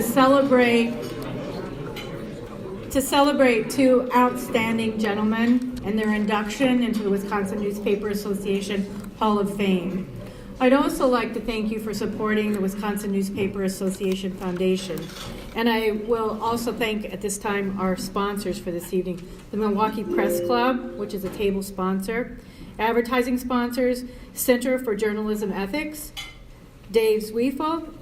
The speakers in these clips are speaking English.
celebrate two outstanding gentlemen and their induction into the Wisconsin Newspaper Association Hall of Fame. I'd also like to thank you for supporting the Wisconsin Newspaper Association Foundation. And I will also thank at this time our sponsors for this evening, the Milwaukee Press Club, which is a table sponsor, advertising sponsors, Center for Journalism Ethics, Dave Zwiefel,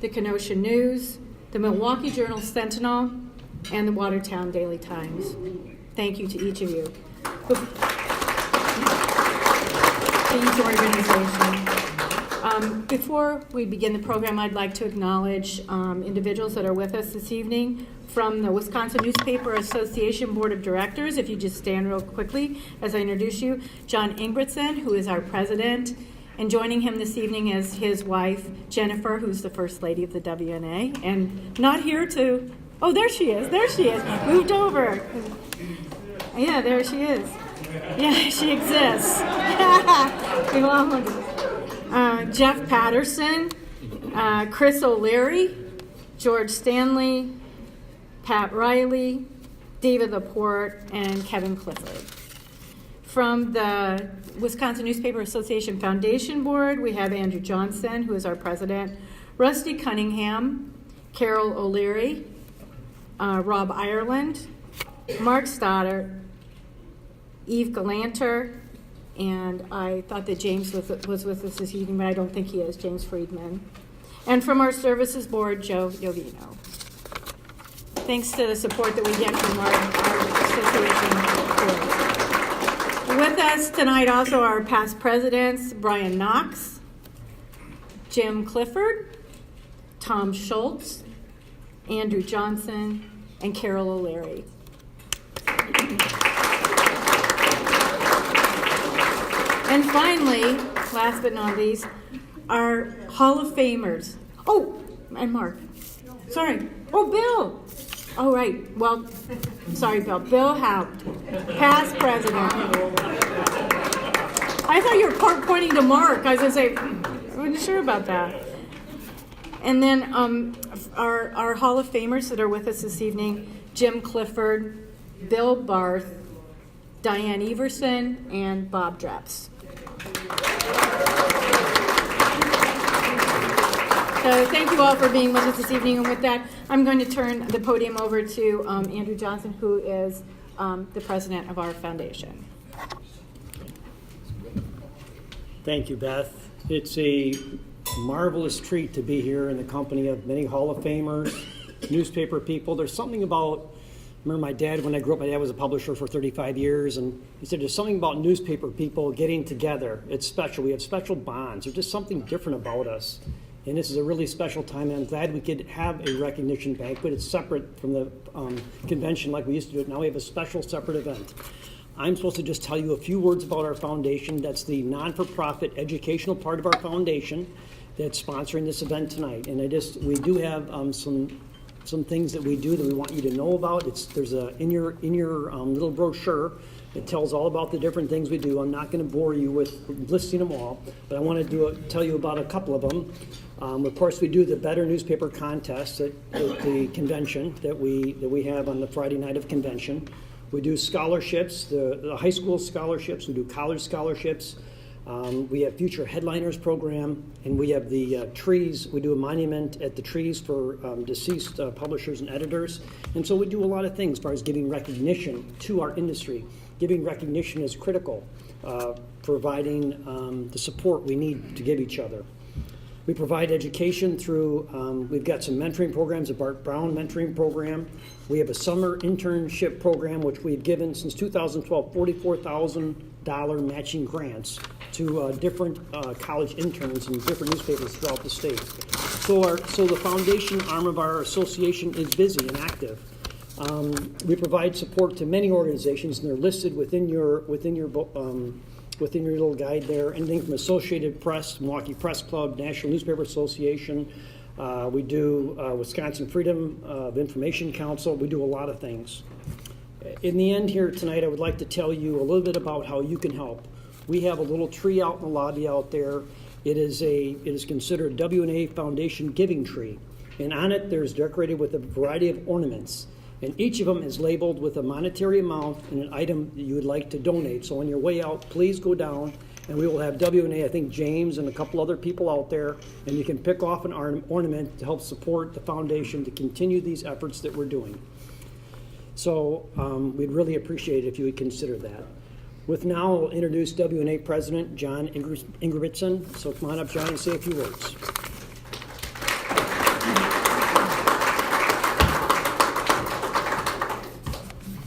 the Kenosha News, the Milwaukee Journal Sentinel, and the Watertown Daily Times. Thank you to each of you. To each organization. Before we begin the program, I'd like to acknowledge individuals that are with us this evening from the Wisconsin Newspaper Association Board of Directors. If you just stand real quickly as I introduce you, John Ingebrigtsen, who is our president, and joining him this evening is his wife, Jennifer, who's the First Lady of the WNA, and not here to, oh, there she is, moved over. Yeah, there she is. Yeah, she exists. We love her. Jeff Patterson, Chris O'Leary, George Stanley, Pat Riley, David Laporte, and Kevin Clifford. From the Wisconsin Newspaper Association Foundation Board, we have Andrew Johnson, who is our president, Rusty Cunningham, Carol O'Leary, Rob Ireland, Mark Stoddard, Eve Galanter, and I thought that James was with us this evening, but I don't think he is, James Friedman. And from our services board, Joe Yovino. Thanks to the support that we get from our association board. With us tonight also are past presidents, Brian Knox, Jim Clifford, Tom Schultz, Andrew Johnson, and Carol O'Leary. And finally, last but not least, our Hall of Famers. Oh, and Mark. Sorry. Oh, Bill. Oh, right. Well, sorry, Bill. Bill Haupt, past president. I thought you were pointing to Mark. I was going to say, I wasn't sure about that. And then our Hall of Famers that are with us this evening, Jim Clifford, Bill Barth, Diane Everson, and Bob Dreps. So thank you all for being with us this evening. And with that, I'm going to turn the podium over to Andrew Johnson, who is the president of our foundation. Thank you, Beth. It's a marvelous treat to be here in the company of many Hall of Famers, newspaper people. There's something about, I remember my dad, when I grew up, my dad was a publisher for 35 years, and he said there's something about newspaper people getting together. It's special. We have special bonds. There's just something different about us. And this is a really special time, and I'm glad we could have a recognition banquet. It's separate from the convention like we used to do it. Now we have a special separate event. I'm supposed to just tell you a few words about our foundation. That's the non-for-profit educational part of our foundation that's sponsoring this event tonight. And we do have some things that we do that we want you to know about. There's in your little brochure. It tells all about the different things we do. I'm not going to bore you with listing them all, but I want to tell you about a couple of them. Of course, we do the Better Newspaper Contest at the convention that we have on the Friday night of convention. We do scholarships, the high school scholarships. We do college scholarships. We have Future Headliners program, and we have the trees. We do a monument at the trees for deceased publishers and editors. And so we do a lot of things as far as giving recognition to our industry. Giving recognition is critical, providing the support we need to give each other. We provide education through, we've got some mentoring programs, a Bart Brown mentoring program. We have a summer internship program, which we've given since 2012, $44,000 matching grants to different college interns in different newspapers throughout the state. So the foundation arm of our association is busy and active. We provide support to many organizations, and they're listed within your little guide there. Anything from Associated Press, Milwaukee Press Club, National Newspaper Association. We do Wisconsin Freedom of Information Council. We do a lot of things. In the end here tonight, I would like to tell you a little bit about how you can help. We have a little tree out in the lobby out there. It is considered a WNA Foundation giving tree. And on it, there's decorated with a variety of ornaments. And each of them is labeled with a monetary amount and an item that you would like to donate. So on your way out, please go down, and we will have W&A, I think James and a couple other people out there, and you can pick off an ornament to help support the foundation to continue these efforts that we're doing. So we'd really appreciate it if you would consider that. With now, I'll introduce W&A President John Ingebrigtsen. So come on up, John, and say a few words.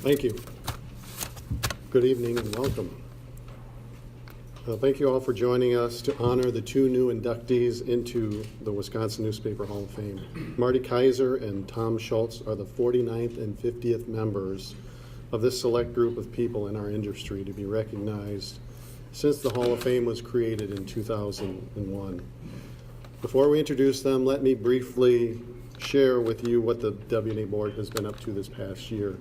Thank you. Good evening and welcome. Thank you all for joining us to honor the two new inductees into the Wisconsin Newspaper Hall of Fame. Martin Kaiser and Tom Schultz are the 49th and 50th members of this select group of people in our industry to be recognized since the Hall of Fame was created in 2001. Before we introduce them, let me briefly share with you what the W&A board has been up to this past year.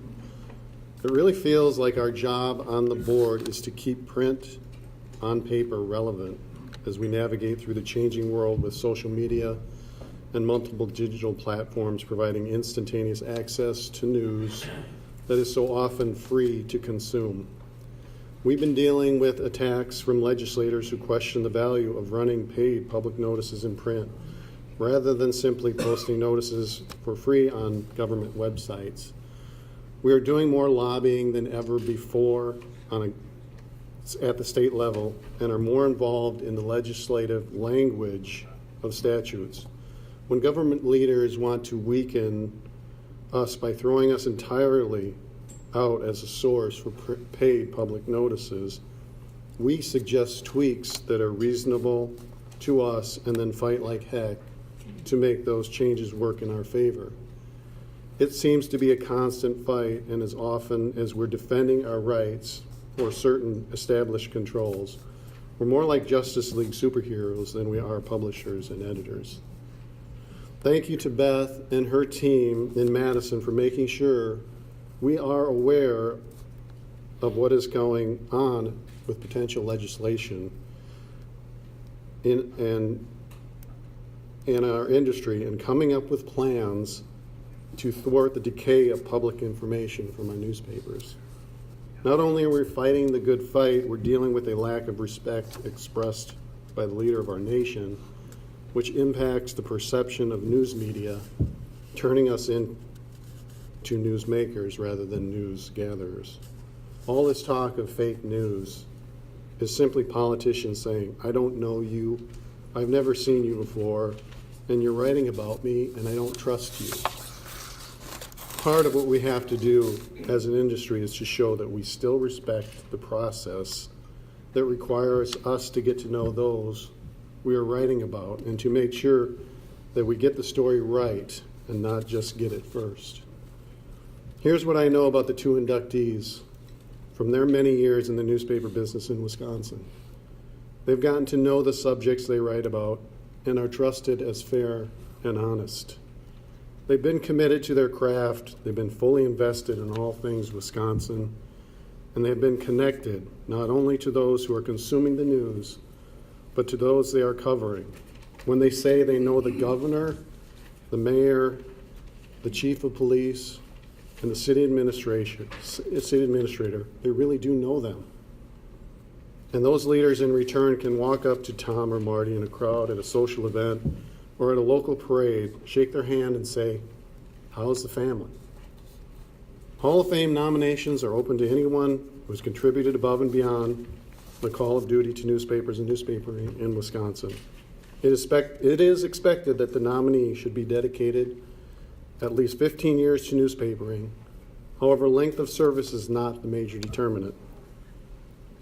It really feels like our job on the board is to keep print on paper relevant as we navigate through the changing world with social media and multiple digital platforms providing instantaneous access to news that is so often free to consume. We've been dealing with attacks from legislators who question the value of running paid public notices in print rather than simply posting notices for free on government websites. We are doing more lobbying than ever before at the state level and are more involved in the legislative language of statutes. When government leaders want to weaken us by throwing us entirely out as a source for paid public notices, we suggest tweaks that are reasonable to us and then fight like heck to make those changes work in our favor. It seems to be a constant fight, and as often as we're defending our rights or certain established controls, we're more like Justice League superheroes than we are publishers and editors. Thank you to Beth and her team in Madison for making sure we are aware of what is going on with potential legislation in our industry and coming up with plans to thwart the decay of public information from our newspapers. Not only are we fighting the good fight, we're dealing with a lack of respect expressed by the leader of our nation, which impacts the perception of news media, turning us into newsmakers rather than news gatherers. All this talk of fake news is simply politicians saying, I don't know you, I've never seen you before, and you're writing about me, and I don't trust you. Part of what we have to do as an industry is to show that we still respect the process that requires us to get to know those we are writing about and to make sure that we get the story right and not just get it first. Here's what I know about the two inductees from their many years in the newspaper business in Wisconsin. They've gotten to know the subjects they write about and are trusted as fair and honest. They've been committed to their craft, they've been fully invested in all things Wisconsin, and they've been connected not only to those who are consuming the news, but to those they are covering. When they say they know the governor, the mayor, the chief of police, and the city administrator, they really do know them. And those leaders in return can walk up to Tom or Marty in a crowd at a social event or at a local parade, shake their hand and say, how's the family? Hall of Fame nominations are open to anyone who's contributed above and beyond the call of duty to newspapers and newspapering in Wisconsin. It is expected that the nominee should be dedicated at least 15 years to newspapering. However, length of service is not the major determinant.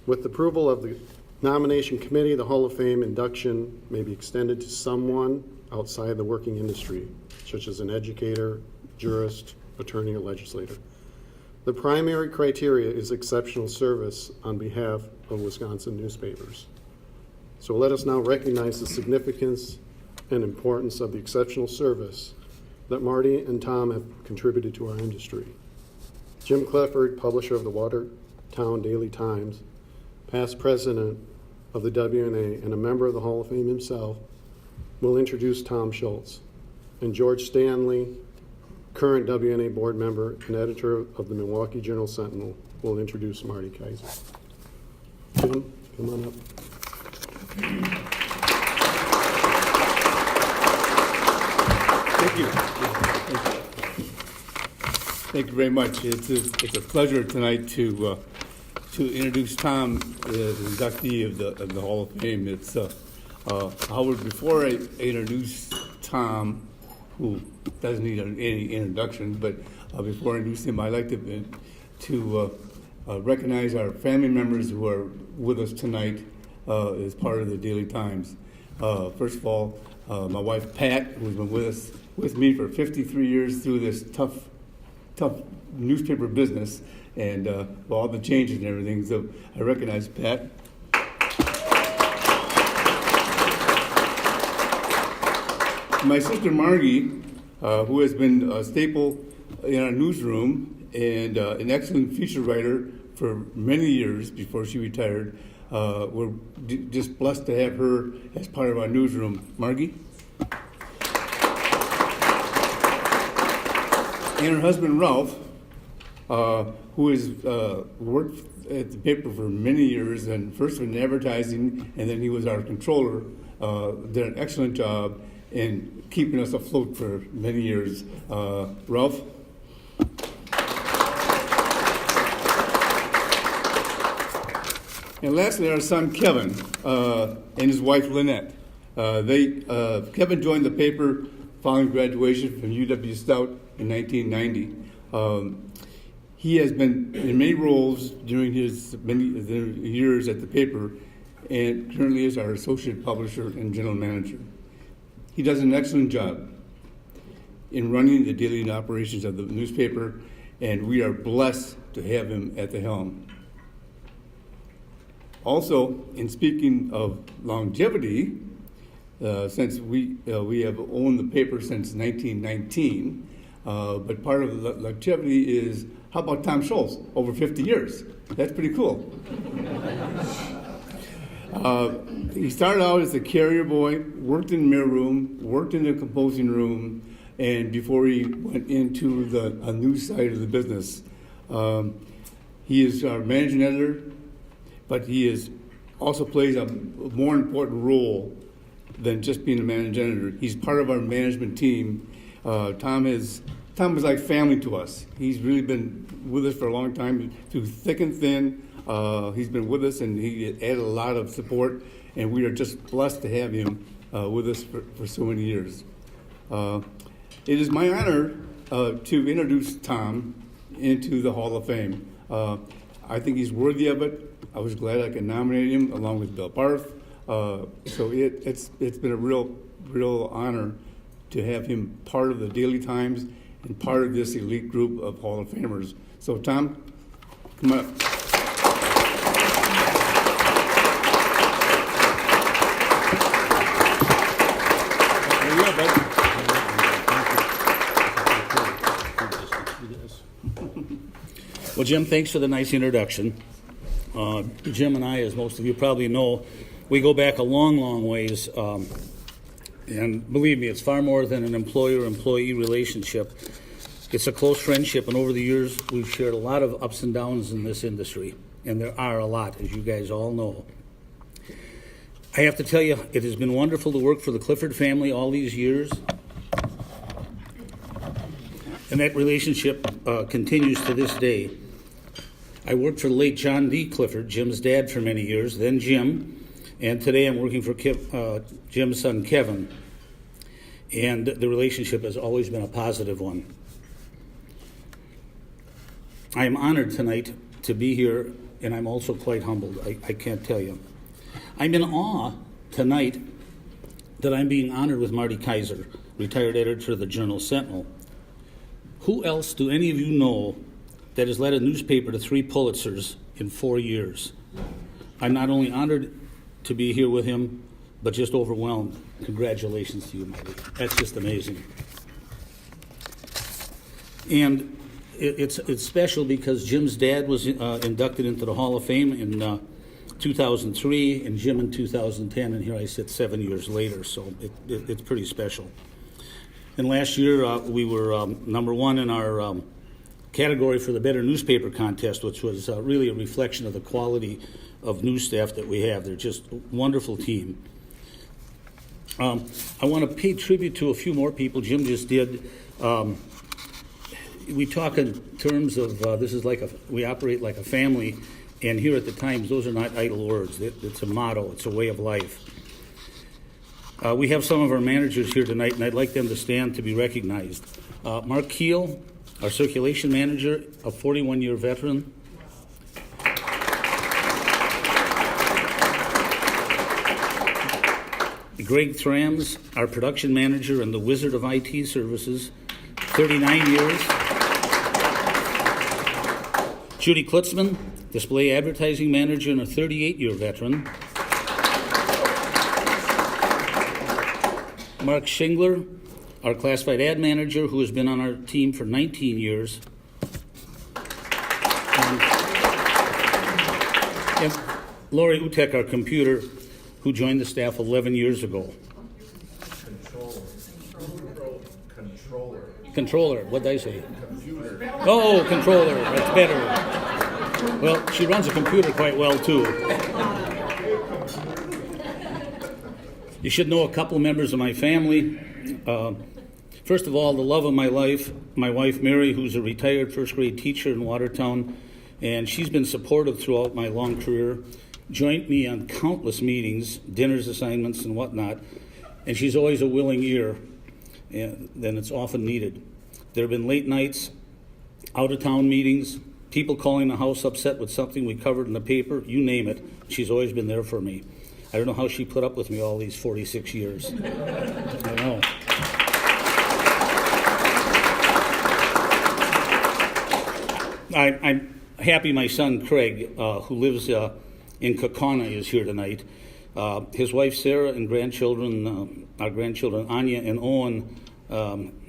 With the approval of the nomination committee, the Hall of Fame induction may be extended to someone outside the working industry, such as an educator, jurist, attorney, or legislator. The primary criteria is exceptional service on behalf of Wisconsin newspapers. So let us now recognize the significance and importance of the exceptional service that Marty and Tom have contributed to our industry. Jim Clifford, publisher of the Watertown Daily Times, past president of the W&A and a member of the Hall of Fame himself, will introduce Tom Schultz. and George Stanley, current WNA board member and editor of the Milwaukee Journal Sentinel, will introduce Marty Kaiser. Jim, come on up. Thank you. Thank you very much. It's a pleasure tonight to introduce Tom, the inductee of the Hall of Fame. It's Howard. Before I introduce Tom, who doesn't need any introduction, but before I introduce him, I'd like to recognize our family members who are with us tonight as part of the Daily Times. First of all, my wife Pat, who's been with me for 53 years through this tough newspaper business, and all the changes and everything. So I recognize Pat. My sister Margie, who has been a staple in our newsroom and an excellent feature writer for many years before she retired. We're just blessed to have her as part of our newsroom. Margie? And her husband Ralph, who has worked at the paper for many years, and first in advertising, and then he was our controller. Did an excellent job in keeping us afloat for many years. Ralph? And lastly, our son Kevin and his wife Lynette. Kevin joined the paper following graduation from UW Stout in 1990. He has been in many roles during his many years at the paper, and currently is our associate publisher and general manager. He does an excellent job in running the daily operations of the newspaper, and we are blessed to have him at the helm. Also, in speaking of longevity, since we have owned the paper since 1919, but part of the longevity is, how about Tom Schultz, over 50 years? That's pretty cool. He started out as a carrier boy, worked in the mailroom, worked in the composing room, and before he went into a news side of the business. He is our managing editor, but he also plays a more important role than just being a managing editor. He's part of our management team. Tom is like family to us. He's really been with us for a long time, through thick and thin. He's been with us, and he added a lot of support, and we are just blessed to have him with us for so many years. It is my honor to introduce Tom into the Hall of Fame. I think he's worthy of it. I was glad I could nominate him along with Bill Barth. So it's been a real honor to have him part of the Daily Times and part of this elite group of Hall of Famers. So Tom, come on up. Well, Jim, thanks for the nice introduction. Jim and I, as most of you probably know, we go back a long, long ways. And believe me, it's far more than an employer-employee relationship. It's a close friendship, and over the years, we've shared a lot of ups and downs in this industry, and there are a lot, as you guys all know. I have to tell you, it has been wonderful to work for the Clifford family all these years, and that relationship continues to this day. I worked for the late John D. Clifford, Jim's dad, for many years, then Jim, and today I'm working for Jim's son, Kevin. And the relationship has always been a positive one. I am honored tonight to be here, and I'm also quite humbled, I can't tell you. I'm in awe tonight that I'm being honored with Marty Kaiser, retired editor of the Journal Sentinel. Who else do any of you know that has led a newspaper to 3 Pulitzers in 4 years? I'm not only honored to be here with him, but just overwhelmed. Congratulations to you, Marty. That's just amazing. And it's special because Jim's dad was inducted into the Hall of Fame in 2003, and Jim in 2010, and here I sit 7 years later, so it's pretty special. And last year, we were number one in our category for the Better Newspaper Contest, which was really a reflection of the quality of news staff that we have. They're just a wonderful team. I want to pay tribute to a few more people. Jim just did. We talk in terms of this is like we operate like a family, and here at the Times, those are not idle words. It's a motto. It's a way of life. We have some of our managers here tonight, and I'd like them to stand to be recognized. Mark Keel, our circulation manager, a 41-year veteran. Greg Thrams, our production manager and the wizard of IT services, 39 years. Judy Klutzman, display advertising manager and a 38-year veteran. Mark Schingler, our classified ad manager, who has been on our team for 19 years. And Lori Utek, our computer, who joined the staff 11 years ago. Controller. What did I say? Computer. Oh, controller. That's better. Well, she runs a computer quite well, too. You should know a couple members of my family. First of all, the love of my life, my wife, Mary, who's a retired first-grade teacher in Watertown, and she's been supportive throughout my long career, joined me on countless meetings, dinners, assignments, and whatnot, and she's always a willing ear, and then it's often needed. There have been late nights, out-of-town meetings, people calling the house upset with something we covered in the paper, you name it. She's always been there for me. I don't know how she put up with me all these 46 years. I know. I'm happy my son, Craig, who lives in Kaukauna, is here tonight. His wife, Sarah, and grandchildren, our grandchildren, Anya and Owen,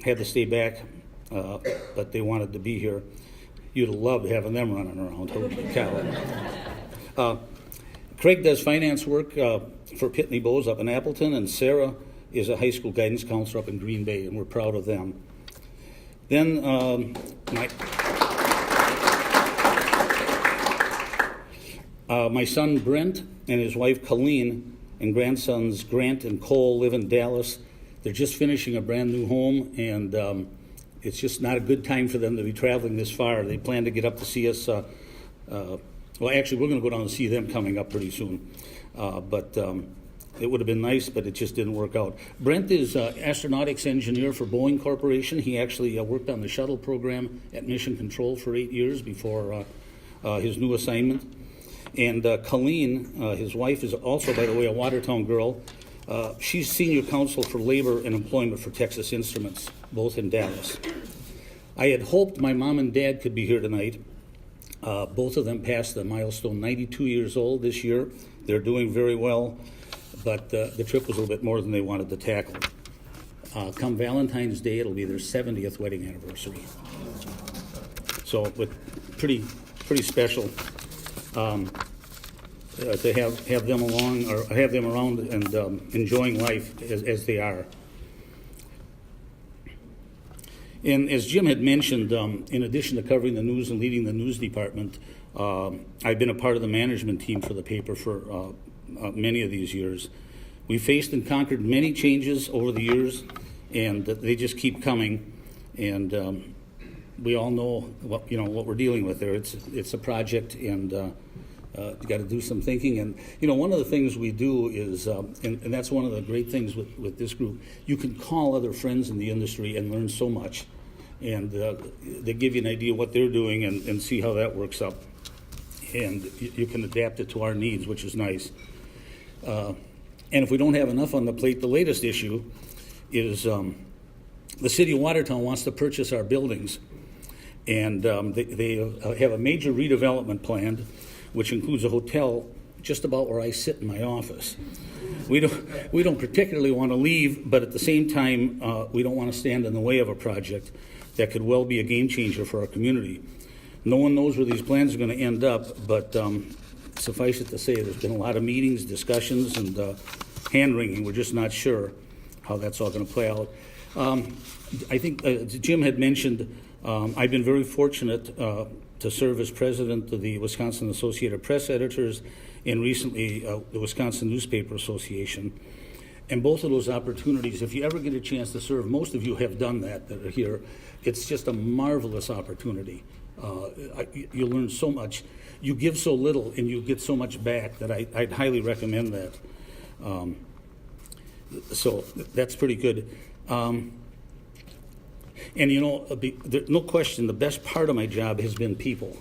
had to stay back, but they wanted to be here. You'd love having them running around. Holy cow. Craig does finance work for Pitney Bowes up in Appleton, and Sarah is a high school guidance counselor up in Green Bay, and we're proud of them. Then my son Brent and his wife Colleen and grandsons Grant and Cole live in Dallas. They're just finishing a brand new home, and it's just not a good time for them to be traveling this far. They plan to get up to see us. Well, actually, we're going to go down and see them coming up pretty soon. But it would have been nice, but it just didn't work out. Brent is astronautics engineer for Boeing Corporation. He actually worked on the shuttle program at Mission Control for 8 years before his new assignment. And Colleen, his wife, is also, by the way, a Watertown girl. She's senior counsel for labor and employment for Texas Instruments, both in Dallas. I had hoped my mom and dad could be here tonight. Both of them passed the milestone, 92 years old this year. They're doing very well, but the trip was a little bit more than they wanted to tackle. Come Valentine's Day, it'll be their 70th wedding anniversary. So, pretty special to have them along, or have them around and enjoying life as they are. And as Jim had mentioned, in addition to covering the news and leading the news department, I've been a part of the management team for the paper for many of these years. We faced and conquered many changes over the years, and they just keep coming. And we all know what we're dealing with there. It's a project, and you got to do some thinking. And one of the things we do is, and that's one of the great things with this group. You can call other friends in the industry and learn so much, and they give you an idea what they're doing and see how that works up. And you can adapt it to our needs, which is nice. And if we don't have enough on the plate, the latest issue is the city of Watertown wants to purchase our buildings. And they have a major redevelopment planned, which includes a hotel just about where I sit in my office. We don't particularly want to leave, but at the same time, we don't want to stand in the way of a project that could well be a game changer for our community. No one knows where these plans are going to end up, but suffice it to say, there's been a lot of meetings, discussions, and hand-wringing. We're just not sure how that's all going to play out. I think Jim had mentioned I've been very fortunate to serve as president of the Wisconsin Associated Press Editors and recently the Wisconsin Newspaper Association. And both of those opportunities, if you ever get a chance to serve, most of you have done that are here. It's just a marvelous opportunity. You learn so much. You give so little and you get so much back that I'd highly recommend that. So that's pretty good. And no question, the best part of my job has been people.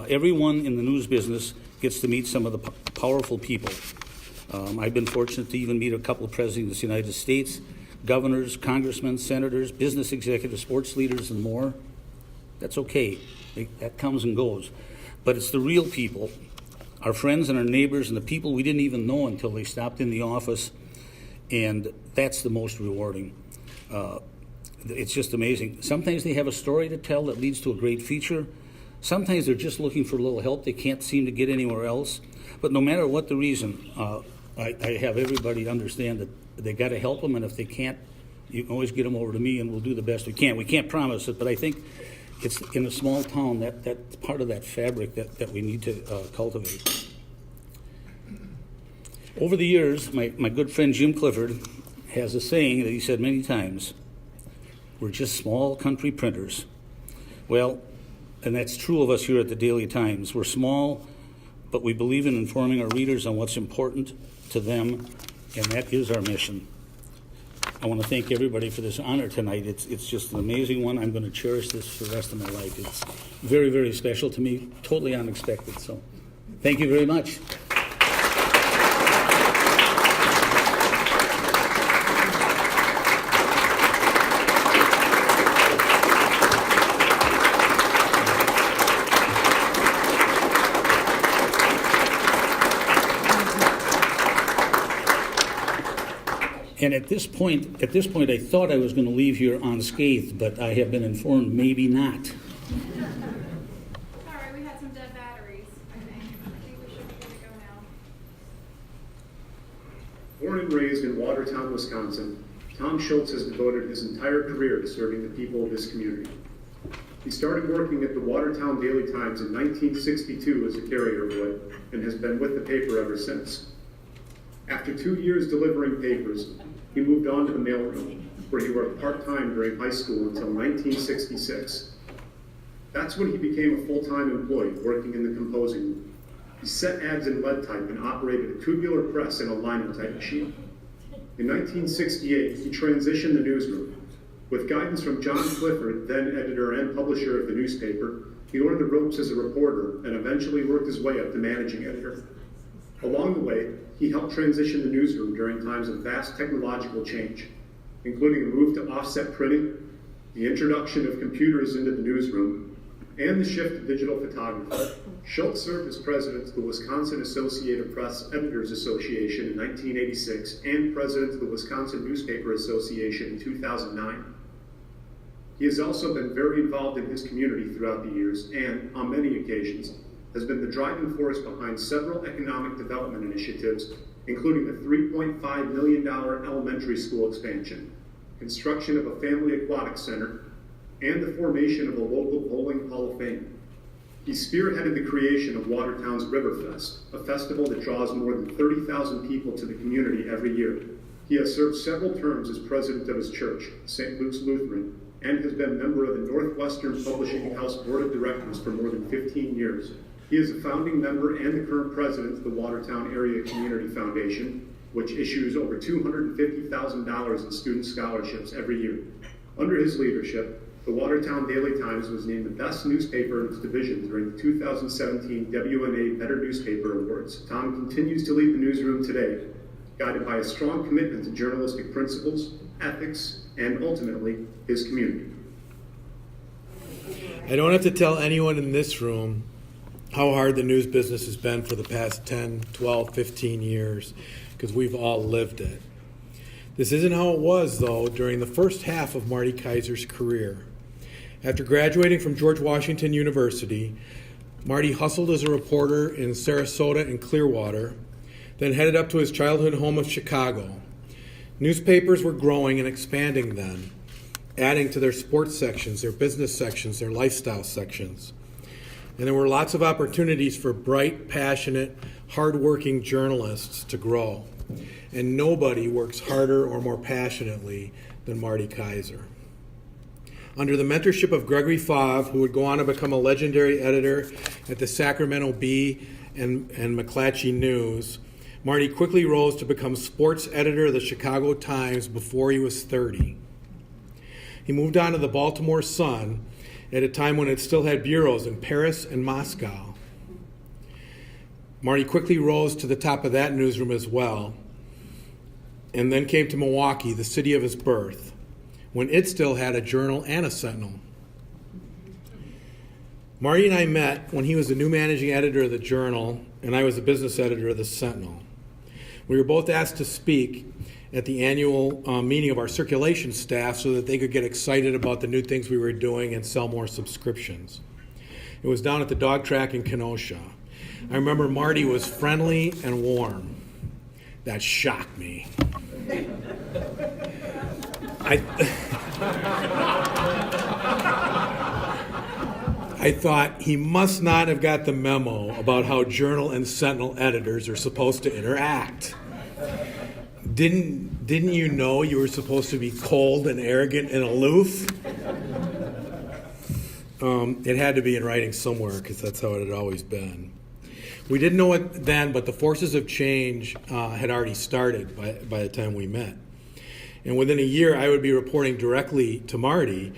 Everyone in the news business gets to meet some of the powerful people. I've been fortunate to even meet a couple of presidents of the United States, governors, congressmen, senators, business executives, sports leaders, and more. That's okay. That comes and goes. But it's the real people, our friends and our neighbors and the people we didn't even know until they stopped in the office, and that's the most rewarding. It's just amazing. Sometimes they have a story to tell that leads to a great feature. Sometimes they're just looking for a little help they can't seem to get anywhere else. But no matter what the reason, I have everybody understand that they got to help them, and if they can't, you can always get them over to me, and we'll do the best we can. We can't promise it, but I think it's in a small town that's part of that fabric that we need to cultivate. Over the years, my good friend Jim Clifford has a saying that he said many times, we're just small country printers. Well, and that's true of us here at the Daily Times. We're small, but we believe in informing our readers on what's important to them, and that is our mission. I want to thank everybody for this honor tonight. It's just an amazing one. I'm going to cherish this for the rest of my life. It's very, very special to me, totally unexpected. So thank you very much. And at this point, I thought I was going to leave here unscathed, but I have been informed maybe not. Sorry, we had some dead batteries, I think. I think we should be good to go now. Born and raised in Watertown, Wisconsin, Tom Schultz has devoted his entire career to serving the people of this community. He started working at the Watertown Daily Times in 1962 as a carrier boy and has been with the paper ever since. After 2 years delivering papers, he moved on to the mailroom, where he worked part-time during high school until 1966. That's when he became a full-time employee working in the composing room. He set ads in lead type and operated a tubular press and a linotype machine. In 1968, he transitioned the newsroom. With guidance from John Clifford, then editor and publisher of the newspaper, he learned the ropes as a reporter and eventually worked his way up to managing editor. Along the way, he helped transition the newsroom during times of vast technological change, including a move to offset printing, the introduction of computers into the newsroom, and the shift to digital photography. Schultz served as president of the Wisconsin Associated Press Editors Association in 1986 and president of the Wisconsin Newspaper Association in 2009. He has also been very involved in his community throughout the years and, on many occasions, has been the driving force behind several economic development initiatives, including the $3.5 million elementary school expansion, construction of a family aquatic center, and the formation of a local bowling hall of fame. He spearheaded the creation of Watertown's Riverfest, a festival that draws more than 30,000 people to the community every year. He has served several terms as president of his church, St. Luke's Lutheran, and has been a member of the Northwestern Publishing House Board of Directors for more than 15 years. He is a founding member and the current president of the Watertown Area Community Foundation, which issues over $250,000 in student scholarships every year. Under his leadership, the Watertown Daily Times was named the best newspaper in its division during the 2017 WNA Better Newspaper Awards. Tom continues to lead the newsroom today, guided by a strong commitment to journalistic principles, ethics, and ultimately, his community. I don't have to tell anyone in this room how hard the news business has been for the past 10, 12, 15 years, because we've all lived it. This isn't how it was, though, during the first half of Marty Kaiser's career. After graduating from George Washington University, Marty hustled as a reporter in Sarasota and Clearwater, then headed up to his childhood home of Chicago. Newspapers were growing and expanding then, adding to their sports sections, their business sections, their lifestyle sections. And there were lots of opportunities for bright, passionate, hardworking journalists to grow. And nobody works harder or more passionately than Marty Kaiser. Under the mentorship of Gregory Favre, who would go on to become a legendary editor at the Sacramento Bee and McClatchy News, Marty quickly rose to become sports editor of the Chicago Times before he was 30. He moved on to the Baltimore Sun at a time when it still had bureaus in Paris and Moscow. Marty quickly rose to the top of that newsroom as well, and then came to Milwaukee, the city of his birth, when it still had a Journal and a Sentinel. Marty and I met when he was the new managing editor of the Journal, and I was the business editor of the Sentinel. We were both asked to speak at the annual meeting of our circulation staff so that they could get excited about the new things we were doing and sell more subscriptions. It was down at the dog track in Kenosha. I remember Marty was friendly and warm. That shocked me. I thought he must not have got the memo about how Journal and Sentinel editors are supposed to interact. Didn't you know you were supposed to be cold and arrogant and aloof? It had to be in writing somewhere because that's how it had always been. We didn't know it then, but the forces of change had already started by the time we met. And within a year, I would be reporting directly to Marty,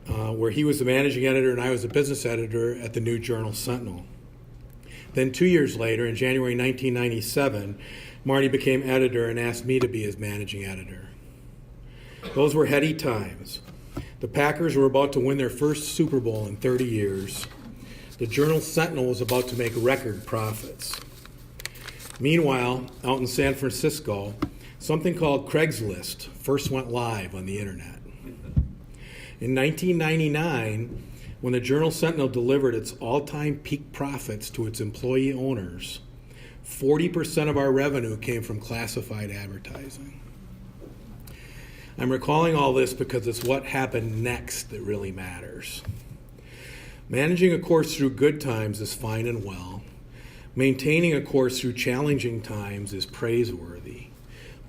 where he was the managing editor and I was the business editor at the new Journal Sentinel. Then 2 years later, in January 1997, Marty became editor and asked me to be his managing editor. Those were heady times. The Packers were about to win their first Super Bowl in 30 years. The Journal Sentinel was about to make record profits. Meanwhile, out in San Francisco, something called Craigslist first went live on the internet. In 1999, when the Journal Sentinel delivered its all-time peak profits to its employee owners, 40% of our revenue came from classified advertising. I'm recalling all this because it's what happened next that really matters. Managing a course through good times is fine and well. Maintaining a course through challenging times is praiseworthy.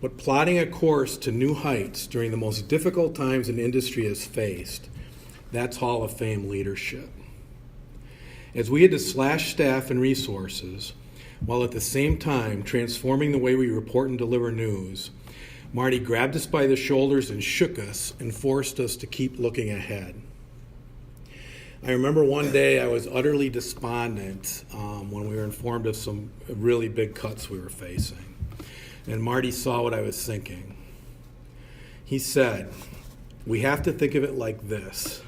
But plotting a course to new heights during the most difficult times an industry has faced, that's Hall of Fame leadership. As we had to slash staff and resources, while at the same time transforming the way we report and deliver news, Marty grabbed us by the shoulders and shook us and forced us to keep looking ahead. I remember one day I was utterly despondent when we were informed of some really big cuts we were facing. And Marty saw what I was thinking. He said, "We have to think of it like this.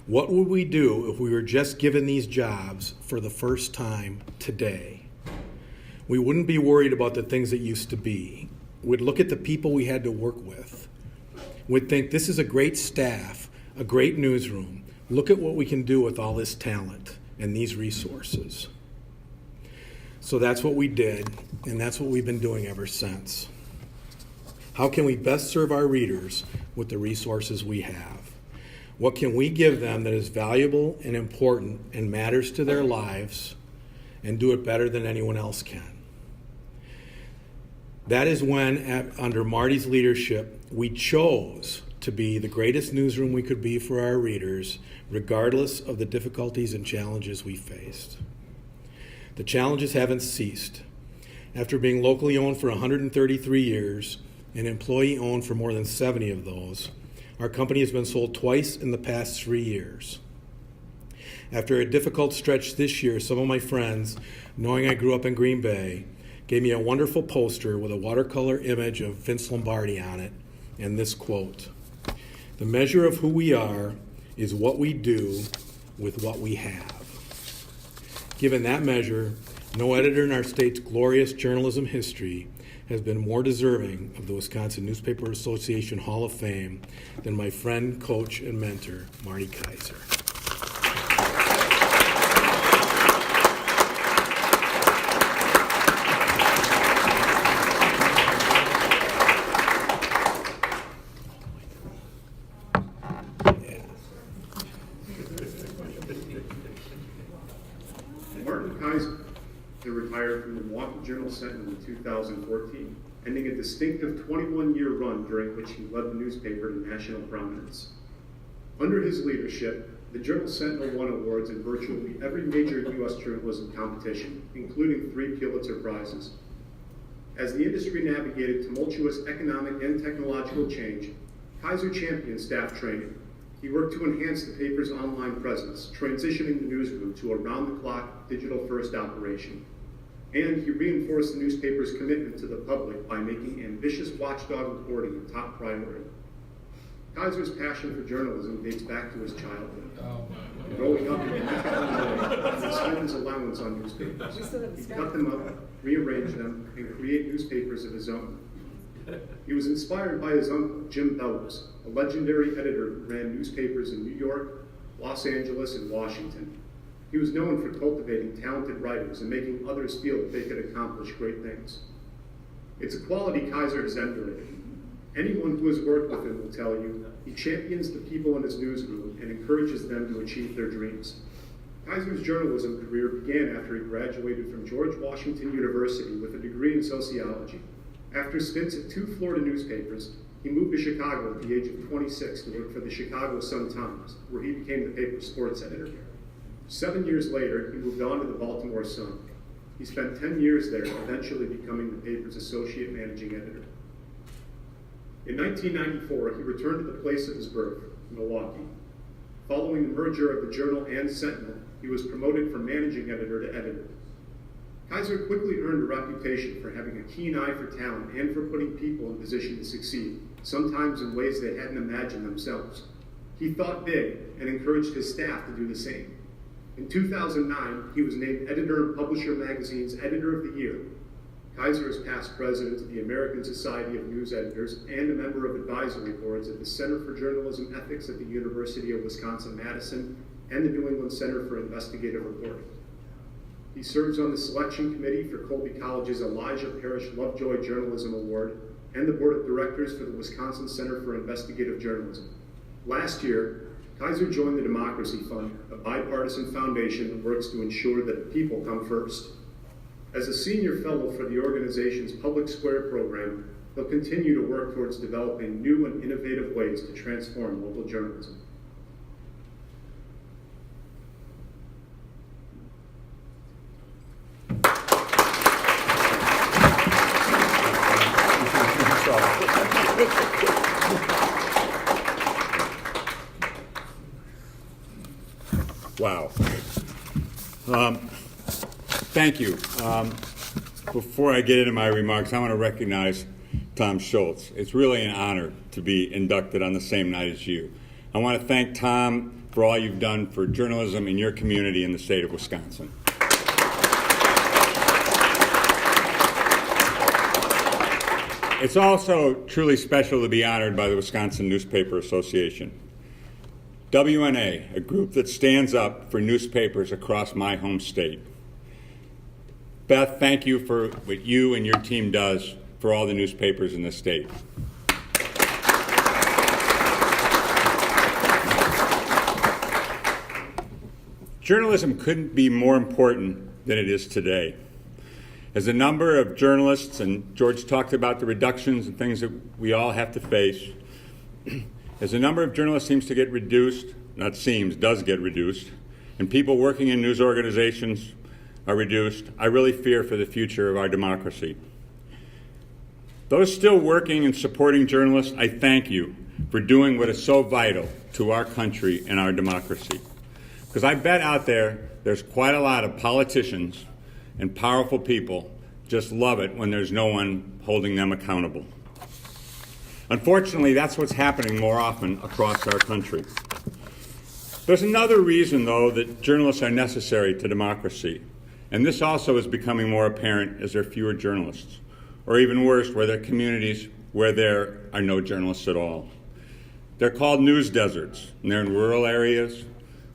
What would we do if we were just given these jobs for the first time today? We wouldn't be worried about the things that used to be. We'd look at the people we had to work with. We'd think, this is a great staff, a great newsroom. Look at what we can do with all this talent and these resources." So that's what we did, and that's what we've been doing ever since. How can we best serve our readers with the resources we have? What can we give them that is valuable and important and matters to their lives, and do it better than anyone else can? That is when, under Marty's leadership, we chose to be the greatest newsroom we could be for our readers, regardless of the difficulties and challenges we faced. The challenges haven't ceased. After being locally owned for 133 years and employee-owned for more than 70 of those, our company has been sold twice in the past 3 years. After a difficult stretch this year, some of my friends, knowing I grew up in Green Bay, gave me a wonderful poster with a watercolor image of Vince Lombardi on it and this quote: "The measure of who we are is what we do with what we have." Given that measure, no editor in our state's glorious journalism history has been more deserving of the Wisconsin Newspaper Association Hall of Fame than my friend, coach, and mentor, Marty Kaiser. Journal Sentinel in 2014, ending a distinctive 21-year run during which he led the newspaper to national prominence. Under his leadership, the Journal Sentinel won awards in virtually every major U.S. journalism competition, including 3 Pulitzer Prizes. As the industry navigated tumultuous economic and technological change, Kaiser championed staff training. He worked to enhance the paper's online presence, transitioning the newsroom to a round-the-clock, digital-first operation. And he reinforced the newspaper's commitment to the public by making ambitious watchdog reporting a top priority. Kaiser's passion for journalism dates back to his childhood. Growing up in Illinois, he spent his allowance on newspapers. He'd cut them up, rearrange them, and create newspapers of his own. He was inspired by his uncle, Jim Bellows, a legendary editor who ran newspapers in New York, Los Angeles, and Washington. He was known for cultivating talented writers and making others feel that they could accomplish great things. It's a quality Kaiser has emulated. Anyone who has worked with him will tell you he champions the people in his newsroom and encourages them to achieve their dreams. Kaiser's journalism career began after he graduated from George Washington University with a degree in sociology. After stints at 2 Florida newspapers, he moved to Chicago at the age of 26 to work for the Chicago Sun-Times, where he became the paper's sports editor. 7 years later, he moved on to the Baltimore Sun. He spent 10 years there, eventually becoming the paper's associate managing editor. In 1994, he returned to the place of his birth, Milwaukee. Following the merger of the Journal and Sentinel, he was promoted from managing editor to editor. Kaiser quickly earned a reputation for having a keen eye for talent and for putting people in position to succeed, sometimes in ways they hadn't imagined themselves. He thought big and encouraged his staff to do the same. In 2009, he was named editor of Publisher Magazine's Editor of the Year. Kaiser is past president of the American Society of News Editors and a member of advisory boards at the Center for Journalism Ethics at the University of Wisconsin-Madison and the New England Center for Investigative Reporting. He serves on the selection committee for Colby College's Elijah Parrish Lovejoy Journalism Award and the board of directors for the Wisconsin Center for Investigative Journalism. Last year, Kaiser joined the Democracy Fund, a bipartisan foundation that works to ensure that the people come first. As a senior fellow for the organization's Public Square program, he'll continue to work towards developing new and innovative ways to transform local journalism. Wow. Thank you. Before I get into my remarks, I want to recognize Tom Schultz. It's really an honor to be inducted on the same night as you. I want to thank Tom for all you've done for journalism in your community in the state of Wisconsin. It's also truly special to be honored by the Wisconsin Newspaper Association. WNA, a group that stands up for newspapers across my home state. Beth, thank you for what you and your team does for all the newspapers in the state. Journalism couldn't be more important than it is today. As the number of journalists, and George talked about the reductions and things that we all have to face, as the number of journalists seems to get reduced, not seems, does get reduced, and people working in news organizations are reduced, I really fear for the future of our democracy. Those still working and supporting journalists, I thank you for doing what is so vital to our country and our democracy. Because I bet out there's quite a lot of politicians and powerful people just love it when there's no one holding them accountable. Unfortunately, that's what's happening more often across our country. There's another reason, though, that journalists are necessary to democracy. And this also is becoming more apparent as there are fewer journalists, or even worse, where there are communities where there are no journalists at all. They're called news deserts, and they're in rural areas.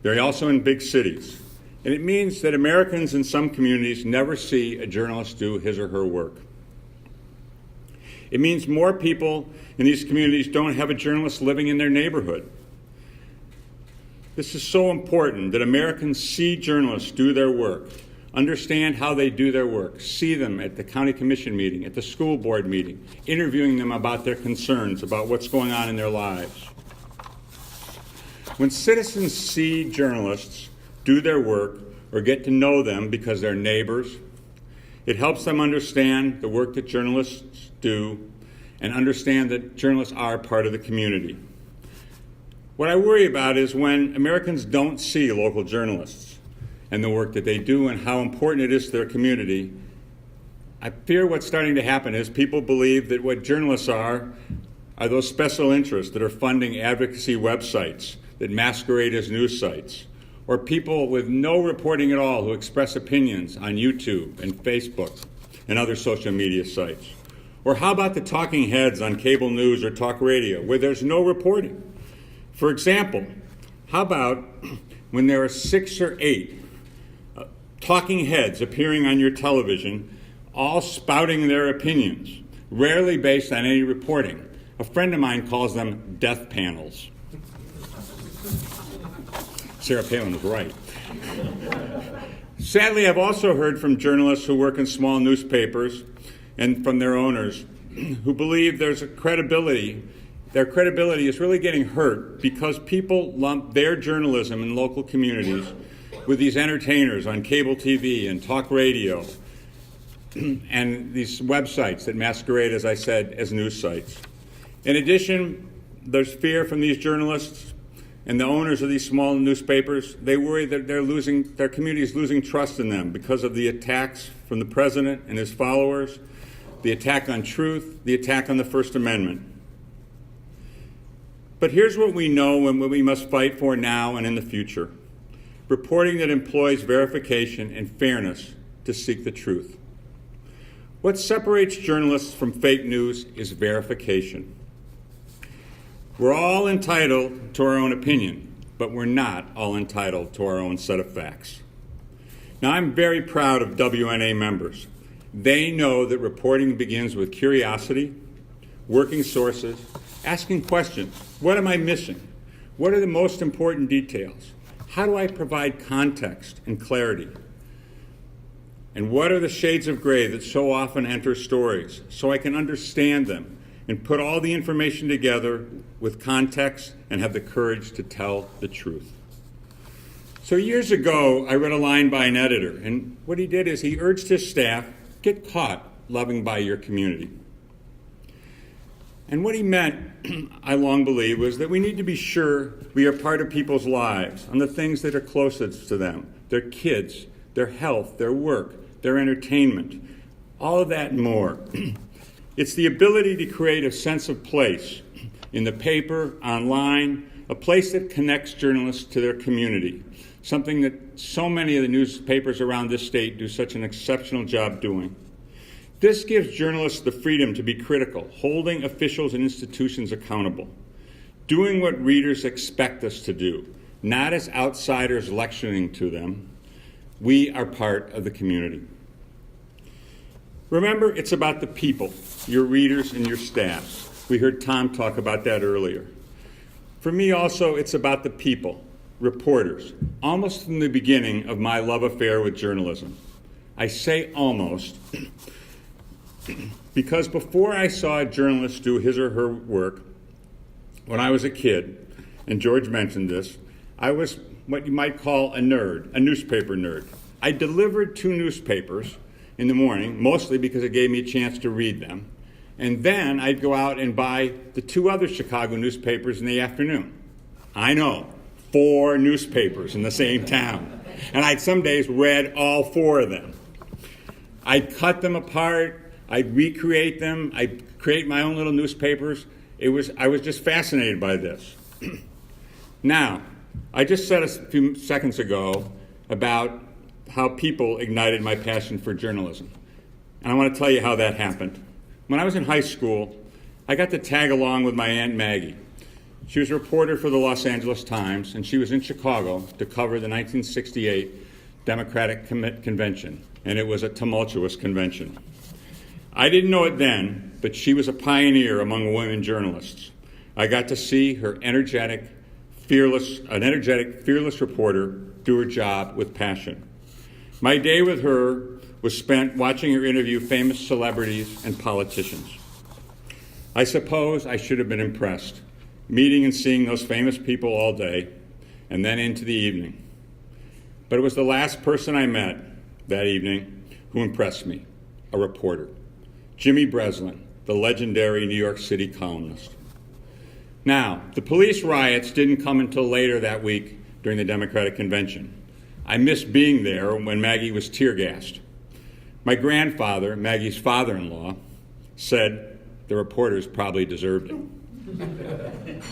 They're also in big cities. And it means that Americans in some communities never see a journalist do his or her work. It means more people in these communities don't have a journalist living in their neighborhood. This is so important that Americans see journalists do their work, understand how they do their work, see them at the county commission meeting, at the school board meeting, interviewing them about their concerns, about what's going on in their lives. When citizens see journalists do their work or get to know them because they're neighbors, it helps them understand the work that journalists do and understand that journalists are part of the community. What I worry about is when Americans don't see local journalists and the work that they do and how important it is to their community. I fear what's starting to happen is people believe that what journalists are those special interests that are funding advocacy websites that masquerade as news sites, or people with no reporting at all who express opinions on YouTube and Facebook and other social media sites. Or how about the talking heads on cable news or talk radio where there's no reporting? For example, how about when there are 6 or 8 talking heads appearing on your television, all spouting their opinions, rarely based on any reporting? A friend of mine calls them death panels. Sarah Palin was right. Sadly, I've also heard from journalists who work in small newspapers and from their owners who believe their credibility is really getting hurt because people lump their journalism in local communities with these entertainers on cable TV and talk radio and these websites that masquerade, as I said, as news sites. In addition, there's fear from these journalists and the owners of these small newspapers. They worry that their community is losing trust in them because of the attacks from the president and his followers, the attack on truth, the attack on the First Amendment. But here's what we know and what we must fight for now and in the future: reporting that employs verification and fairness to seek the truth. What separates journalists from fake news is verification. We're all entitled to our own opinion, but we're not all entitled to our own set of facts. Now, I'm very proud of WNA members. They know that reporting begins with curiosity, working sources, asking questions. What am I missing? What are the most important details? How do I provide context and clarity? And what are the shades of gray that so often enter stories so I can understand them and put all the information together with context and have the courage to tell the truth? So years ago, I read a line by an editor, and what he did is he urged his staff, get caught loving by your community. And what he meant, I long believe, was that we need to be sure we are part of people's lives on the things that are closest to them, their kids, their health, their work, their entertainment, all of that and more. It's the ability to create a sense of place in the paper, online, a place that connects journalists to their community, something that so many of the newspapers around this state do such an exceptional job doing. This gives journalists the freedom to be critical, holding officials and institutions accountable, doing what readers expect us to do, not as outsiders lecturing to them. We are part of the community. Remember, it's about the people, your readers and your staff. We heard Tom talk about that earlier. For me also, it's about the people, reporters, almost from the beginning of my love affair with journalism. I say almost because before I saw a journalist do his or her work, when I was a kid, and George mentioned this, I was what you might call a nerd, a newspaper nerd. I delivered 2 newspapers in the morning, mostly because it gave me a chance to read them. And then I'd go out and buy the 2 other Chicago newspapers in the afternoon. I know, 4 newspapers in the same town. And I'd some days read all 4 of them. I'd cut them apart, I'd recreate them, I'd create my own little newspapers. I was just fascinated by this. Now, I just said a few seconds ago about how people ignited my passion for journalism. And I want to tell you how that happened. When I was in high school, I got to tag along with my Aunt Maggie. She was a reporter for the Los Angeles Times, and she was in Chicago to cover the 1968 Democratic Convention, and it was a tumultuous convention. I didn't know it then, but she was a pioneer among women journalists. I got to see her energetic, fearless reporter do her job with passion. My day with her was spent watching her interview famous celebrities and politicians. I suppose I should have been impressed, meeting and seeing those famous people all day, and then into the evening. But it was the last person I met that evening who impressed me, a reporter, Jimmy Breslin, the legendary New York City columnist. Now, the police riots didn't come until later that week during the Democratic Convention. I missed being there when Maggie was tear-gassed. My grandfather, Maggie's father-in-law, said the reporters probably deserved it.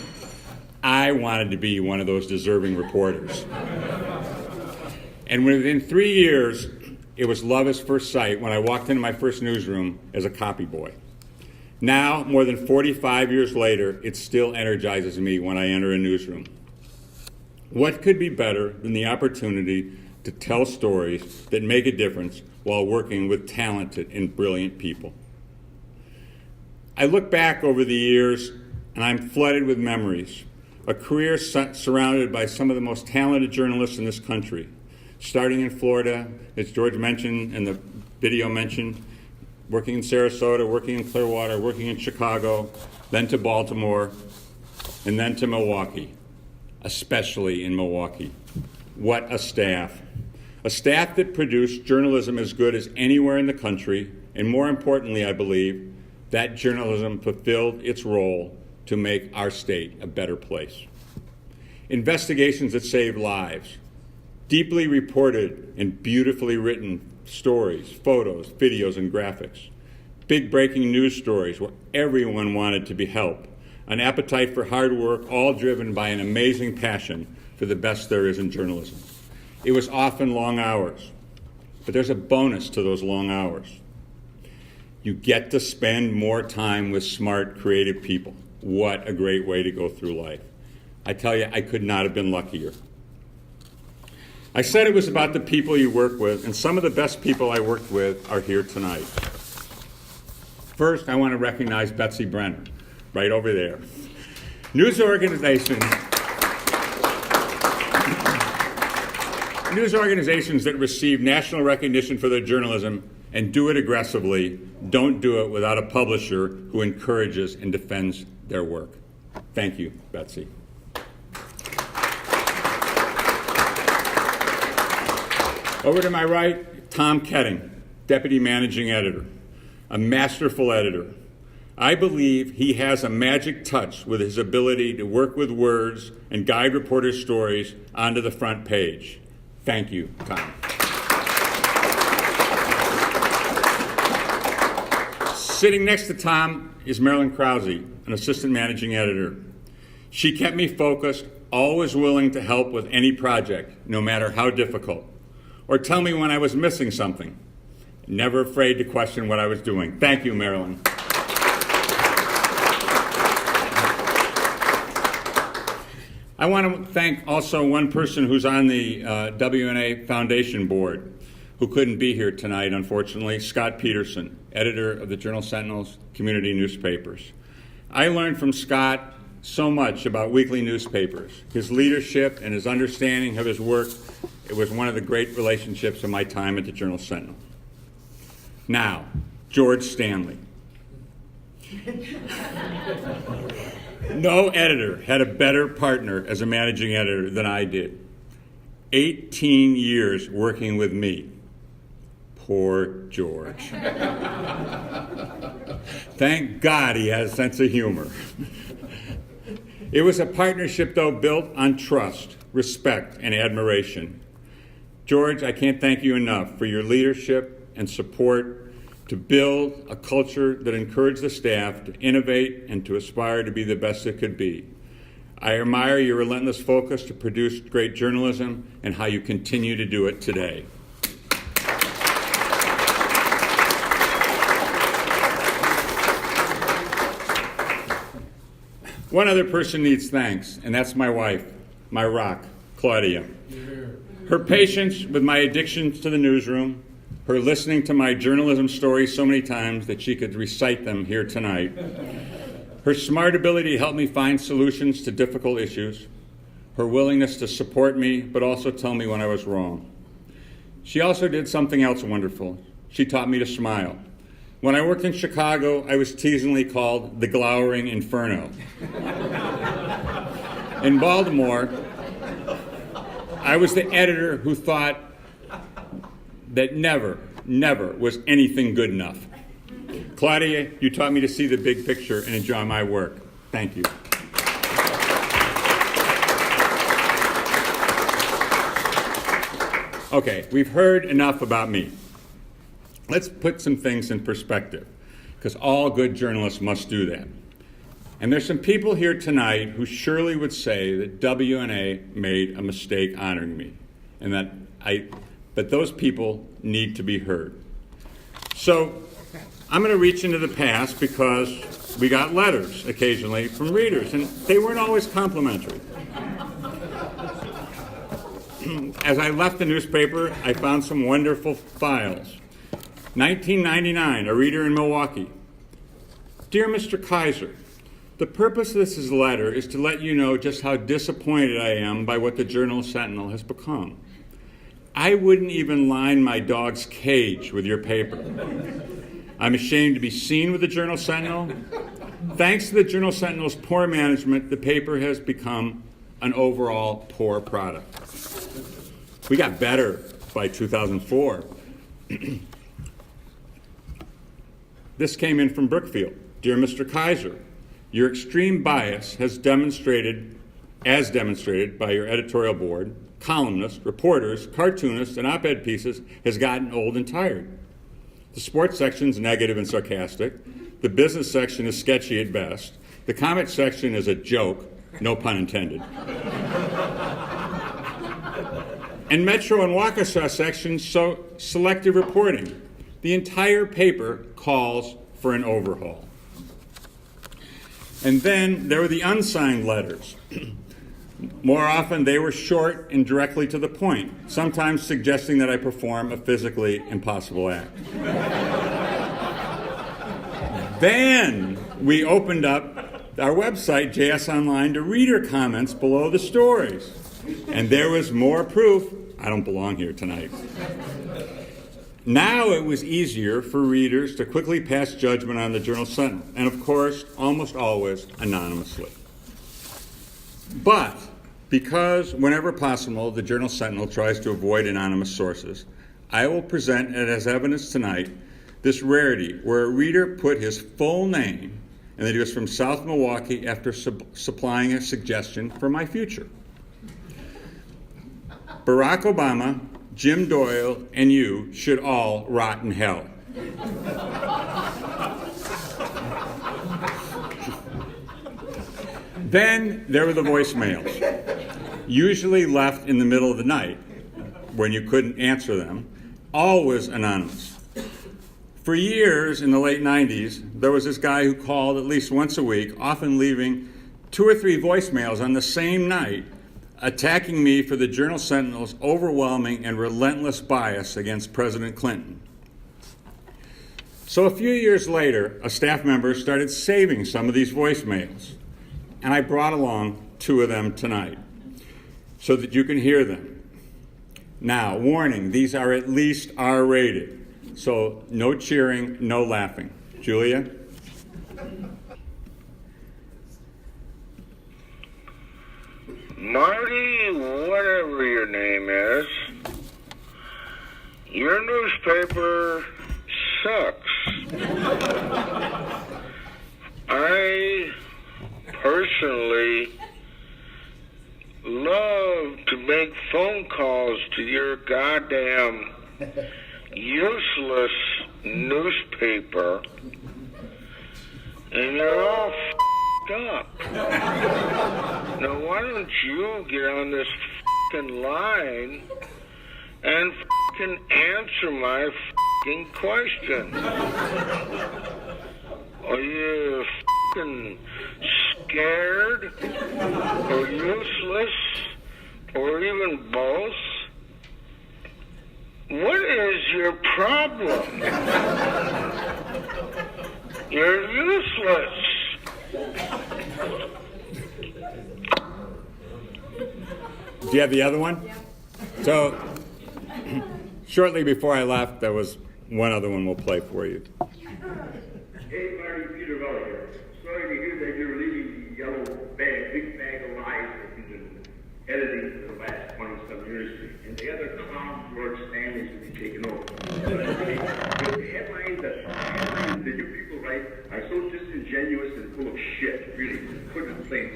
I wanted to be one of those deserving reporters. And within 3 years, it was love at first sight when I walked into my first newsroom as a copy boy. Now, more than 45 years later, it still energizes me when I enter a newsroom. What could be better than the opportunity to tell stories that make a difference while working with talented and brilliant people? I look back over the years and I'm flooded with memories. A career surrounded by some of the most talented journalists in this country, starting in Florida, as George mentioned and the video mentioned, working in Sarasota, working in Clearwater, working in Chicago, then to Baltimore, and then to Milwaukee, especially in Milwaukee. What a staff. A staff that produced journalism as good as anywhere in the country, and more importantly, I believe, that journalism fulfilled its role to make our state a better place. Investigations that saved lives, deeply reported and beautifully written stories, photos, videos, and graphics, big breaking news stories where everyone wanted to be helped, an appetite for hard work, all driven by an amazing passion for the best there is in journalism. It was often long hours, but there's a bonus to those long hours. You get to spend more time with smart, creative people. What a great way to go through life. I tell you, I could not have been luckier. I said it was about the people you work with, and some of the best people I worked with are here tonight. First, I want to recognize Betsy Brenner, right over there. News organizations that receive national recognition for their journalism and do it aggressively don't do it without a publisher who encourages and defends their work. Thank you, Betsy. Over to my right, Tom Ketting, Deputy Managing Editor, a masterful editor. I believe he has a magic touch with his ability to work with words and guide reporters' stories onto the front page. Thank you, Tom. Sitting next to Tom is Marilyn Krause, an assistant managing editor. She kept me focused, always willing to help with any project, no matter how difficult, or tell me when I was missing something. Never afraid to question what I was doing. Thank you, Marilyn. I want to thank also one person who's on the WNA Foundation board who couldn't be here tonight, unfortunately, Scott Peterson, editor of the Journal Sentinel's community newspapers. I learned from Scott so much about weekly newspapers. His leadership and his understanding of his work, it was one of the great relationships of my time at the Journal Sentinel. Now, George Stanley. No editor had a better partner as a managing editor than I did. 18 years working with me. Poor George. Thank God he has a sense of humor. It was a partnership, though, built on trust, respect, and admiration. George, I can't thank you enough for your leadership and support to build a culture that encouraged the staff to innovate and to aspire to be the best it could be. I admire your relentless focus to produce great journalism and how you continue to do it today. One other person needs thanks, and that's my wife, my rock, Claudia. Her patience with my addictions to the newsroom, her listening to my journalism stories so many times that she could recite them here tonight, her smart ability to help me find solutions to difficult issues, her willingness to support me but also tell me when I was wrong. She also did something else wonderful. She taught me to smile. When I worked in Chicago, I was teasingly called the Glowering Inferno. In Baltimore, I was the editor who thought that never was anything good enough. Claudia, you taught me to see the big picture and enjoy my work. Thank you. Okay, we've heard enough about me. Let's put some things in perspective, because all good journalists must do that. And there's some people here tonight who surely would say that WNA made a mistake honoring me, but those people need to be heard. So I'm going to reach into the past because we got letters occasionally from readers, and they weren't always complimentary. As I left the newspaper, I found some wonderful files. 1999, a reader in Milwaukee. Dear Mr. Kaiser, the purpose of this letter is to let you know just how disappointed I am by what the Journal Sentinel has become. I wouldn't even line my dog's cage with your paper. I'm ashamed to be seen with the Journal Sentinel. Thanks to the Journal Sentinel's poor management, the paper has become an overall poor product. We got better by 2004. This came in from Brookfield. Dear Mr. Kaiser, your extreme bias has demonstrated by your editorial board, columnists, reporters, cartoonists, and op-ed pieces has gotten old and tired. The sports section is negative and sarcastic. The business section is sketchy at best. The comic section is a joke, no pun intended. And Metro and Waukesha sections show selective reporting. The entire paper calls for an overhaul. And then there were the unsigned letters. More often, they were short and directly to the point, sometimes suggesting that I perform a physically impossible act. Then we opened up our website, JS Online, to reader comments below the stories. And there was more proof I don't belong here tonight. Now it was easier for readers to quickly pass judgment on the Journal Sentinel, and of course, almost always anonymously. But because whenever possible, the Journal Sentinel tries to avoid anonymous sources, I will present it as evidence tonight, this rarity where a reader put his full name and that he was from South Milwaukee after supplying a suggestion for my future. Barack Obama, Jim Doyle, and you should all rot in hell. Then there were the voicemails, usually left in the middle of the night when you couldn't answer them, always anonymous. For years in the late 90s, there was this guy who called at least once a week, often leaving 2 or 3 voicemails on the same night, attacking me for the Journal Sentinel's overwhelming and relentless bias against President Clinton. So a few years later, a staff member started saving some of these voicemails, and I brought along 2 of them tonight so that you can hear them. Now, warning, these are at least R-rated, so no cheering, no laughing. Julia? Marty, whatever your name is, your newspaper sucks. I personally love to make phone calls to your goddamn useless newspaper, and you're all up. Now, why don't you get on this f***ing line and f***ing answer my f***ing question? Are you f***ing scared or useless or even both? What is your problem? You're useless. Do you have the other one? Yeah. So shortly before I left, there was one other one we'll play for you. Hey, Marty, Peter Valley here. Sorry to hear that you're leaving the yellow bag, big bag of lies that you've been editing for the last 20-some years, and the other clown George Stanley's will be taking over. The headlines that you people write are so disingenuous and full of shit, really, couldn't explain.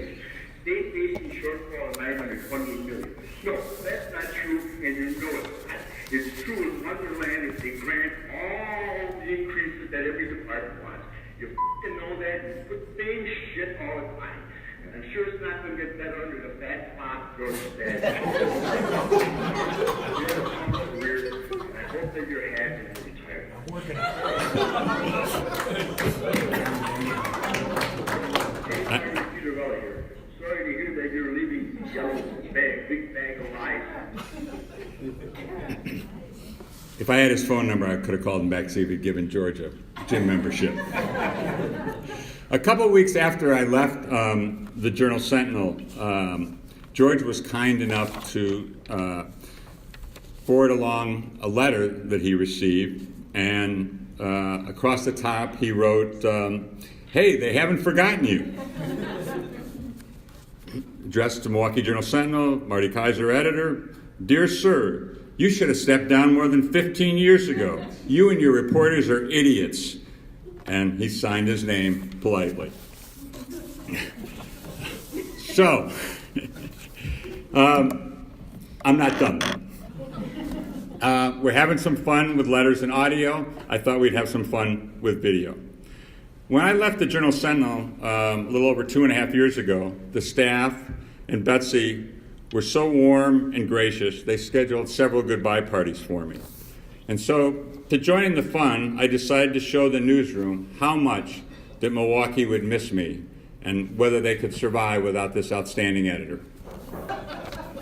State facing shortfall of $928 million. No, that's not true, and you know it's not. It's true in Wonderland if they grant all the increases that every department wants. You f***ing know that, you put the same shit all the time. And I'm sure it's not going to get better under the fat clock George said. You're a fun career, and I hope that you're happy and retired. I'm working on it. Hey, Martin Peter Valley here. Sorry to hear that you're leaving the yellow bag, big bag of lies. If I had his phone number, I could have called him back, see if he'd given George a gym membership. A couple of weeks after I left the Journal Sentinel, George was kind enough to forward along a letter that he received, and across the top he wrote, "Hey, they haven't forgotten you." Addressed to Milwaukee Journal Sentinel, Martin Kaiser, editor. "Dear sir, you should have stepped down more than 15 years ago. You and your reporters are idiots." And he signed his name politely. So, I'm not done. We're having some fun with letters and audio. I thought we'd have some fun with video. When I left the Journal Sentinel a little over 2.5 years ago, the staff and Betsy were so warm and gracious, they scheduled several goodbye parties for me. And so, to join in the fun, I decided to show the newsroom how much that Milwaukee would miss me and whether they could survive without this outstanding editor.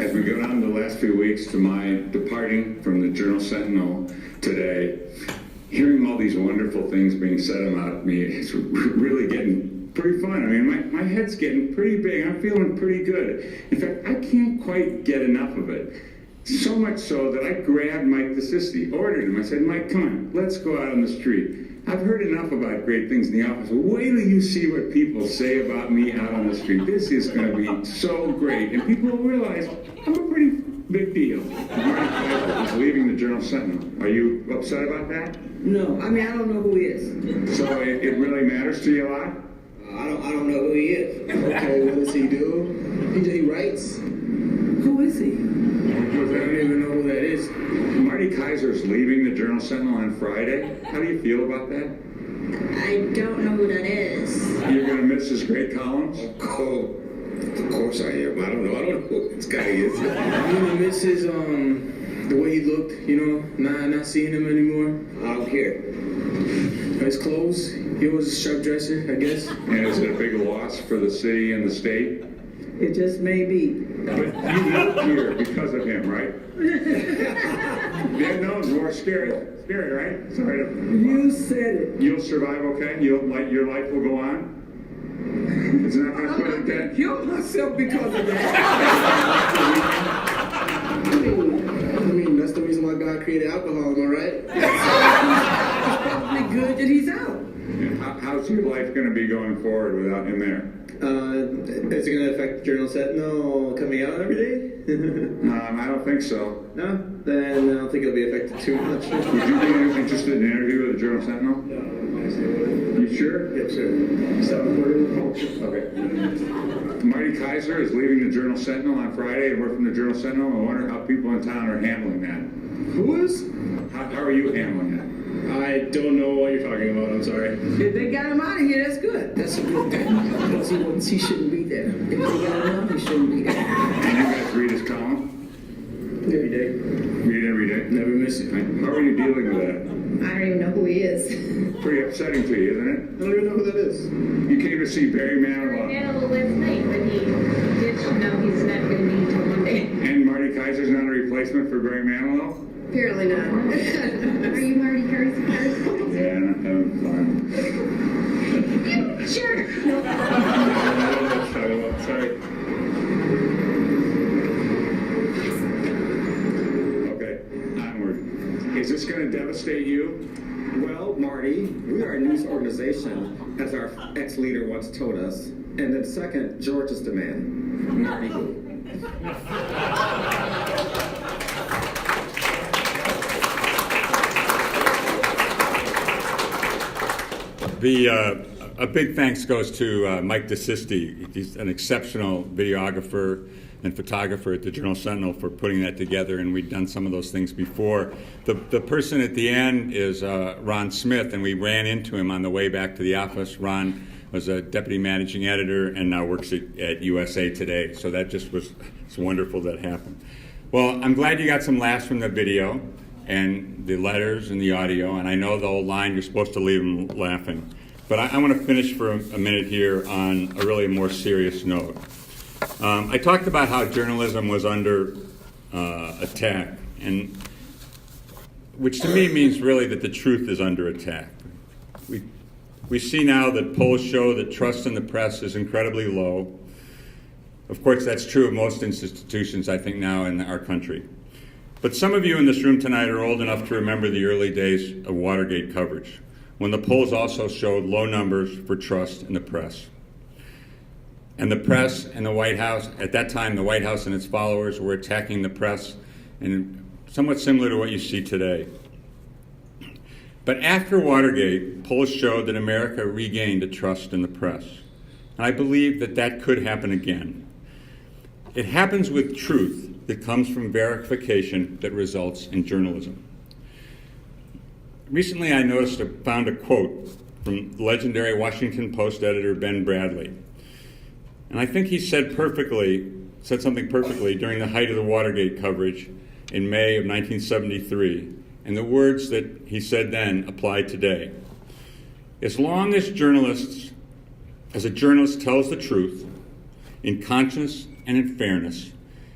As we go down the last few weeks to my departing from the Journal Sentinel today, hearing all these wonderful things being said about me, it's really getting pretty fun. I mean, my head's getting pretty big. I'm feeling pretty good. In fact, I can't quite get enough of it. So much so that I grabbed Mike DeSisti, ordered him. I said, "Mike, come on, let's go out on the street. I've heard enough about great things in the office. Wait till you see what people say about me out on the street. This is going to be so great. And people will realize I'm a pretty big deal." Martin Kaiser is leaving the Journal Sentinel. Are you upset about that? No, I mean, I don't know who he is. So it really matters to you a lot? I don't know who he is. Okay, what does he do? He writes. Who is he? I don't even know who that is. Marty Kaiser is leaving the Journal Sentinel on Friday. How do you feel about that? I don't know who that is. You're going to miss his great columns? Oh, of course I am. I don't know who this guy is. I'm going to miss his, the way he looked, you know, not seeing him anymore. I don't care. His clothes, he was a sharp dresser, I guess. And is it a big loss for the city and the state? It just may be. But you moved here because of him, right? Yeah, no, it's more scary, right? Sorry to... You said it. You'll survive, okay? Your life will go on? It's not going to put it dead? Kill myself because of that. I mean, that's the reason why God created alcoholism, right? It's probably good that he's out. Yeah. How's your life going to be going forward without him there? Is it going to affect the Journal Sentinel coming out every day? I don't think so. No? Then I don't think it'll be affected too much. Would you be interested in an interview with the Journal Sentinel? No. You sure? Yep, sir. Okay. Marty Kaiser is leaving the Journal Sentinel on Friday, and we're from the Journal Sentinel. I wonder how people in town are handling that. Who is? How are you handling it? I don't know what you're talking about. I'm sorry. If they got him out of here, that's good. That's a good thing. He shouldn't be there. If they got him out, he shouldn't be there. And you guys read his column? Every day. Read it every day? Never miss it. How are you dealing with that? I don't even know who he is. Pretty upsetting to you, isn't it? I don't even know who that is. You came to see Barry Manilow. Manilow last night, but he did know he's not going to be until Monday. And Marty Kaiser's not a replacement for Barry Manilow? Apparently not. Are you Marty Kaiser? Yeah, I'm having fun. Sure. Sorry. Okay, onward. going to devastate you? Well, Marty, we are a news organization, as our ex-leader once told us. And then second, George is the man. Marty who? A big thanks goes to Mike DeSisti. He's an exceptional videographer and photographer at the Journal Sentinel for putting that together, and we've done some of those things before. The person at the end is Ron Smith, and we ran into him on the way back to the office. Ron was a deputy managing editor and now works at USA Today, so that just was, it's wonderful that happened. Well, I'm glad you got some laughs from the video and the letters and the audio, and I know the whole line, you're supposed to leave them laughing. But I want to finish for a minute here on a really more serious note. I talked about how journalism was under attack, and which to me means really that the truth is under attack. We see now that polls show that trust in the press is incredibly low. Of course, that's true of most institutions, I think, now in our country. But some of you in this room tonight are old enough to remember the early days of Watergate coverage, when the polls also showed low numbers for trust in the press. And the press and the White House, at that time, the White House and its followers were attacking the press, and somewhat similar to what you see today. But after Watergate, polls showed that America regained a trust in the press. And I believe that that could happen again. It happens with truth that comes from verification that results in journalism. Recently, I found a quote from legendary Washington Post editor Ben Bradley. And I think he said something perfectly during the height of the Watergate coverage in May of 1973. And the words that he said then apply today. As long as a journalist tells the truth in conscience and in fairness,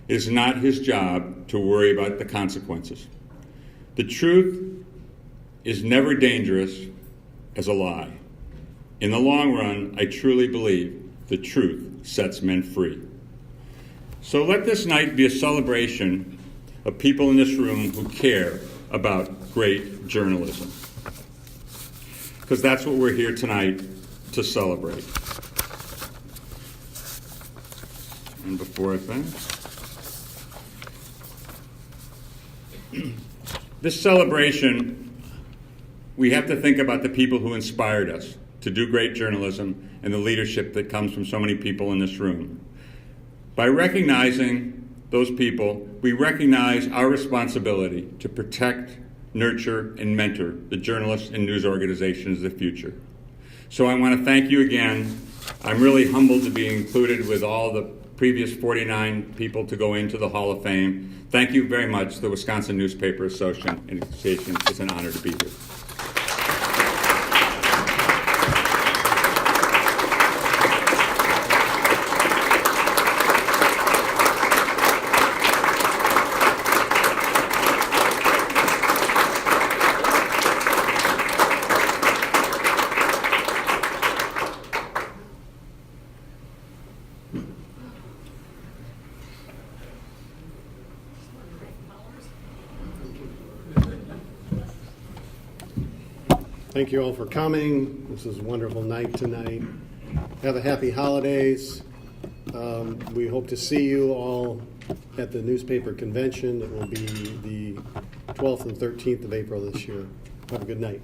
it is not his job to worry about the consequences. The truth is never dangerous as a lie. In the long run, I truly believe the truth sets men free. So let this night be a celebration of people in this room who care about great journalism, because that's what we're here tonight to celebrate. And before I finish, this celebration, we have to think about the people who inspired us to do great journalism and the leadership that comes from so many people in this room. By recognizing those people, we recognize our responsibility to protect, nurture, and mentor the journalists and news organizations of the future. So I want to thank you again. I'm really humbled to be included with all the previous 49 people to go into the Hall of Fame. Thank you very much, the Wisconsin Newspaper Association. It's an honor to be here. Thank you all for coming. This is a wonderful night tonight. Have a happy holidays. We hope to see you all at the newspaper convention. It will be the 12th and 13th of April this year. Have a good night.